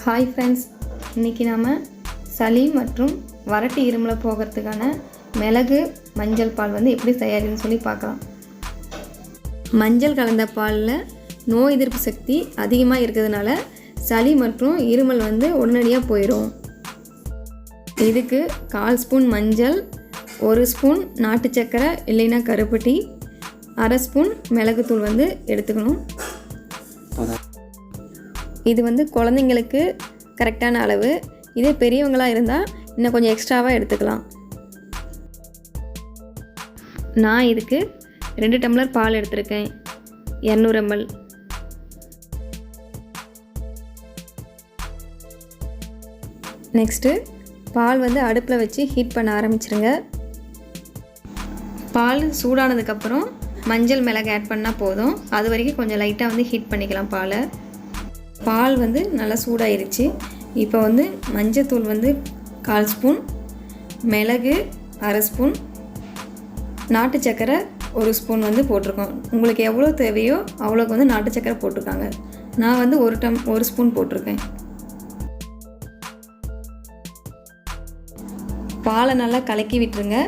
Hi friends, இன்றைக்கி நாம் சளி மற்றும் வறட்டு இருமலை போகிறதுக்கான மிளகு மஞ்சள் பால் எப்படி தயாரின்னு சொல்லி பார்க்கலாம். மஞ்சள் கலந்த பாலில் நோய் எதிர்ப்பு சக்தி அதிகமாக இருக்கிறதுனால சளி மற்றும் இருமல் உடனடியாக போயிடும். இதுக்கு 1/4 ஸ்பூன் மஞ்சள், 1 ஸ்பூன் நாட்டு சக்கரை இல்லைன்னா கருப்பட்டி, 1/2 ஸ்பூன் மிளகுத்தூள் எடுத்துக்கணும். இது குழந்தைங்களுக்கு கரெக்டான அளவு. இதே பெரியவங்களாக இருந்தால் இன்னும் கொஞ்சம் எக்ஸ்ட்ராவாக எடுத்துக்கலாம். நான் இதுக்கு 2 டம்ளர் பால் எடுத்திருக்கேன், 200 ml. நெக்ஸ்ட்டு பால் அடுப்பில் வச்சு ஹீட் பண்ண ஆரம்பிச்சிருங்க. பால் சூடானதுக்கப்புறம் மஞ்சள் மிளகு ஆட் பண்ணால் போதும். அது வரைக்கும் கொஞ்சம் லைட்டாக ஹீட் பண்ணிக்கலாம் பாலை. பால் நல்லா சூடாயிருச்சு. இப்போ மஞ்சத்தூள் 1/4 ஸ்பூன், மிளகு 1/2 ஸ்பூன், நாட்டு சக்கரை 1 ஸ்பூன் போட்டிருக்கோம். உங்களுக்கு எவ்வளோ தேவையோ அவ்வளோக்கு நாட்டு சக்கரை போட்டிருக்காங்க. நான் 1 ஸ்பூன் போட்டிருக்கேன். பாலை நல்லா கலக்கி விட்டுருங்க.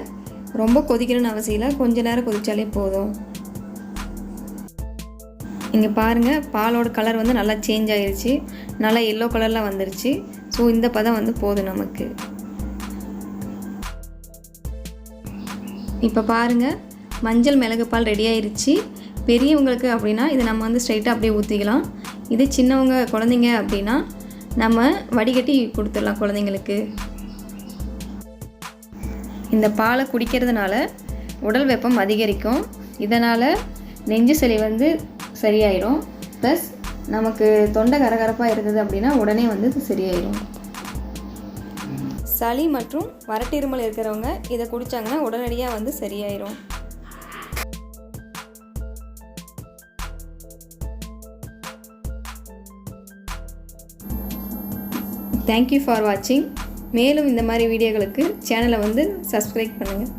ரொம்ப கொதிக்கணும்னு அவசியம் இல்லை, கொஞ்ச நேரம் கொதித்தாலே போதும். இங்கே பாருங்கள், பாலோட கலர் நல்லா சேஞ்ச் ஆகிருச்சு, நல்லா எல்லோ கலரில் வந்துருச்சு. ஸோ இந்த பதம் போதும் நமக்கு. இப்போ பாருங்கள், மஞ்சள் மிளகு பால் ரெடி ஆகிருச்சு. பெரியவங்களுக்கு அப்படின்னா இதை நம்ம ஸ்ட்ரைட்டாக அப்படியே ஊற்றிக்கலாம். இது சின்னவங்க குழந்தைங்க அப்படின்னா நம்ம வடிகட்டி கொடுத்துடலாம் குழந்தைங்களுக்கு. இந்த பாலை குடிக்கிறதுனால உடல் வெப்பம் அதிகரிக்கும். இதனால் நெஞ்சு சளி சரியாயிடும். ப்ளஸ் நமக்கு தொண்டை கரகரப்பாக இருக்குது அப்படின்னா உடனே சரியாயிடும். சளி மற்றும் வறட்டு இருமல் இருக்கிறவங்க இதை குடித்தாங்கன்னா உடனடியாக சரியாயிடும். தேங்க்யூ ஃபார் வாட்சிங். மேலும் இந்த மாதிரி வீடியோகளுக்கு சேனலை சப்ஸ்கிரைப் பண்ணுங்கள்.